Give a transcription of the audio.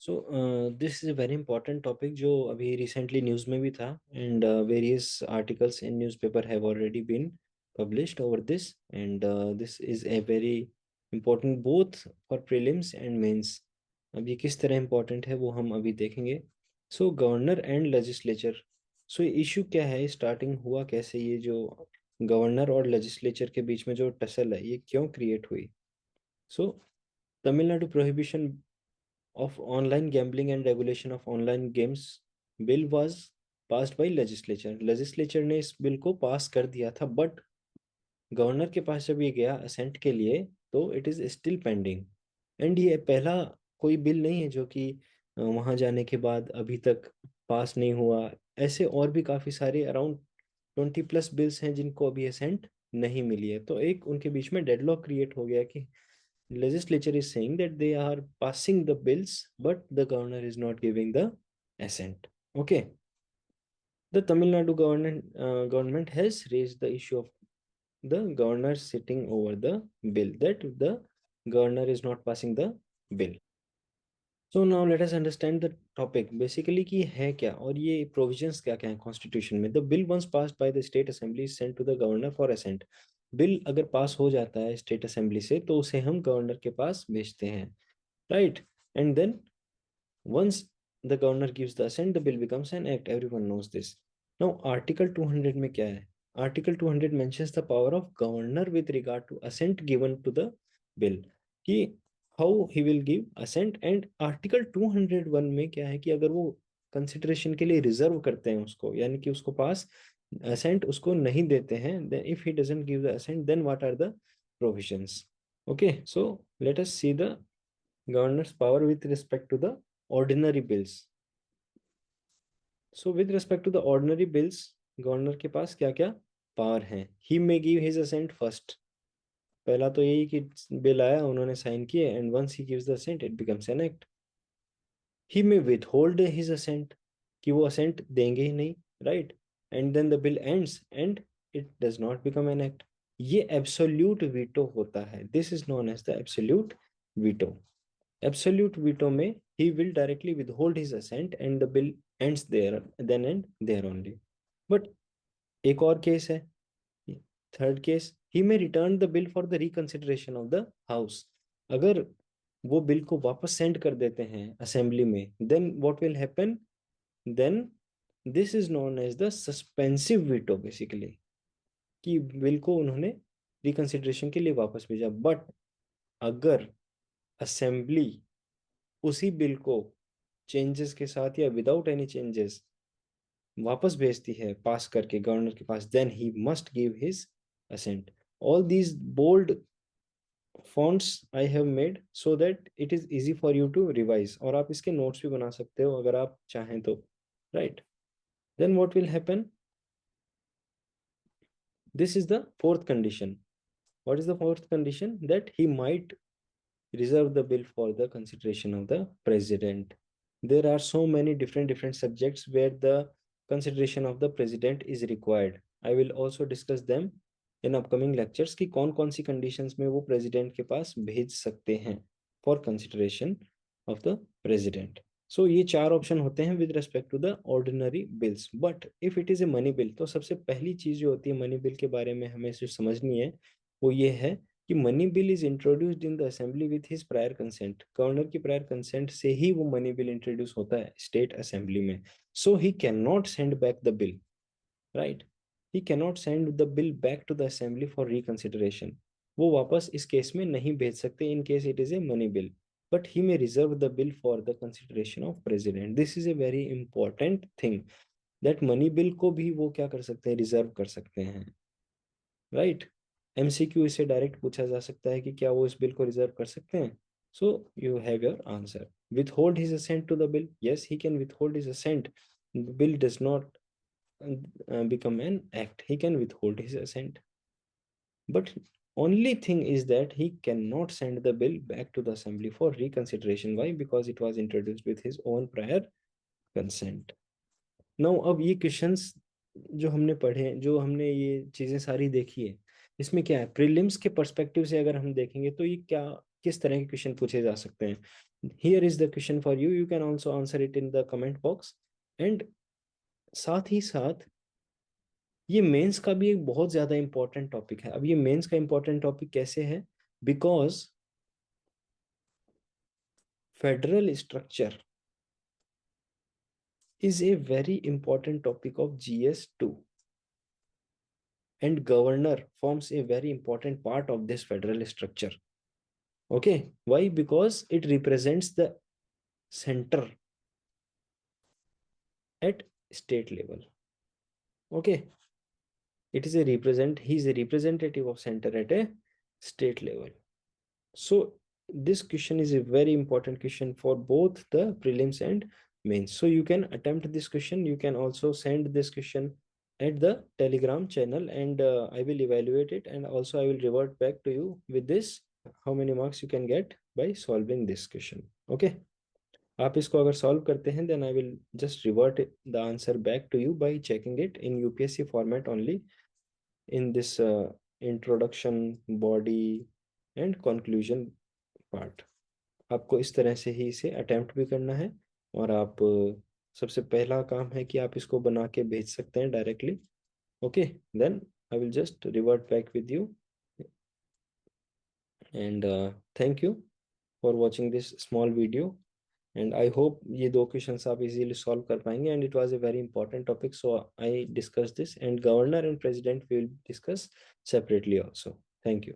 This is a very important topic जो अभी recently news में भी था and various articles in newspaper have already been published over this and this is a very important both for prelims and mains. अब ये किस तरह important है वो हम अभी देखेंगे. So governor and legislature. So issue क्या है, स्टार्टिंग हुआ कैसे, ये जो गवर्नर और लेजिस्लेचर के बीच में जो टसल है ये क्यों क्रिएट हुई. So Tamil Nadu prohibition of online gambling and regulation of online games bill was passed by legislature ने इस बिल को पास कर दिया था, बट गवर्नर के पास जब ये गया असेंट के लिए तो it is still pending. And ये पहला कोई बिल नहीं है जो कि वहां जाने के बाद अभी तक पास नहीं हुआ. ऐसे और भी काफी सारे अराउंड 20+ बिल्स हैं जिनको अभी असेंट नहीं मिली है. तो एक उनके बीच में डेडलॉक क्रिएट हो गया कि legislature is saying that they are passing the bills but the governor is not giving the assent. Okay, the Tamil Nadu government has raised the issue of the governor sitting over the bill, that the governor is not passing the bill. So now let us understand the topic basically कि है क्या और ये provisions क्या क्या है constitution में. The bill once passed by the state assembly is sent to the governor for assent. Bill अगर पास हो जाता है स्टेट असेंबली से तो उसे हम गवर्नर के पास भेजते हैं, right? And then once the governor gives the assent, the bill becomes an act. Everyone knows this. Now article 200 में क्या है. Article 200 mentions the power of governor with regard to assent given to the bill, कि how he will give assent. and article 201 में क्या है कि अगर वो कंसिडरेशन के लिए रिजर्व करते हैं उसको, यानी कि उसको पास assent उसको नहीं देते हैं, then if he doesn't give the assent then what are the provisions. Okay, so let us see the governor's power with respect to the ordinary bills. So with respect to the ordinary bills, governor के पास क्या क्या power हैं. He may give his assent first. पहला तो यही कि bill आया, उन्होंने साइन किए, and once he gives the assent it becomes an act. He may withhold his assent, कि वो असेंट देंगे ही नहीं, right. And then the bill ends and it does not become an act. ये एब्सोल्यूट वीटो होता है. This is known as the absolute veto. Absolute veto में he will directly withhold his assent and the bill ends there, then and there only. But एक और case है, third case, he may return the bill for the reconsideration of the house. अगर वो bill को वापस send कर देते हैं असेंबली में, then what will happen, then this is known as the suspensive veto basically, कि बिल को उन्होंने रिकंसिडरेशन के लिए वापस भेजा. बट अगर असेंबली उसी बिल को चेंजेस के साथ या विदाउट एनी चेंजेस वापस भेजती है पास करके गवर्नर के पास, then he must give his assent. All these bold fonts I have made so that it is easy for you to revise, और आप इसके नोट्स भी बना सकते हो अगर आप चाहें तो, right. Then what will happen, this is the fourth condition. What is the fourth condition, that he might reserve the bill for the consideration of the president. There are so many different subjects where the consideration of the president is required. I will also discuss them in upcoming lectures कि कौन कौन सी conditions में वो president के पास भेज सकते हैं for consideration of the president. So ये चार ऑप्शन होते हैं with respect to the ordinary bills. But if it is a money bill, तो सबसे पहली चीज जो होती है मनी बिल के बारे में हमें जो समझनी है वो ये है कि money bill is introduced in the assembly with his prior consent. Governor की प्रायर कंसेंट से ही वो मनी बिल इंट्रोड्यूस होता है स्टेट असेंबली में. So he can not send back the bill, right. He can not send the bill back to the assembly for reconsideration. वो वापस इस case में नहीं भेज सकते in case it is a money bill. But he may reserve the bill for the consideration of president. This is a very important thing, that money bill को भी वो क्या कर सकते हैं, रिजर्व कर सकते हैं, राइट. एमसीक्यू इसे डायरेक्ट पूछा जा सकता है कि क्या वो इस बिल को रिजर्व कर सकते हैं. So you have your answer. withhold his assent to the bill, yes he can withhold his assent. The bill does not become an act. He can withhold his assent, but only thing is that he cannot send the bill back to the assembly for reconsideration. Why? Because it was introduced with his own prior consent. Now अब ये questions जो हमने पढ़े, जो हमने ये चीजें सारी देखी है, इसमें क्या है, प्रीलिम्स के पर्सपेक्टिव से अगर हम देखेंगे तो ये क्या किस तरह के क्वेश्चन पूछे जा सकते हैं। Here is the question for you, you can also answer it in the comment box. And साथ ही साथ ये मेंस का भी एक बहुत ज्यादा इंपॉर्टेंट टॉपिक है। अब ये मेंस का इंपॉर्टेंट टॉपिक कैसे है, because federal structure is a very important topic of GS2, and governor forms a very important part of this federal structure. Okay, why? Because it represents the center at state level. Okay, it is a represent he is a representative of center at a state level. So this question is a very important question for both the prelims and mains. So you can attempt this question. You can also send this question at the Telegram channel, and I will evaluate it, and also I will revert back to you with this how many marks you can get by solving this question. Okay, आप इसको अगर solve करते हैं then I will just revert the answer back to you by checking it in UPSC format only in this introduction, body and conclusion part. आपको इस तरह से ही इसे अटेम्प्ट भी करना है, और आप सबसे पहला काम है कि आप इसको बना के भेज सकते हैं directly. Okay, then I will just revert back with you, and thank you for watching this small video, and I hope ये दो क्वेश्चंस आप इजीली सॉल्व कर पाएंगे। And it was a very important topic, so I discuss this, and governor and president will discuss separately also. Thank you.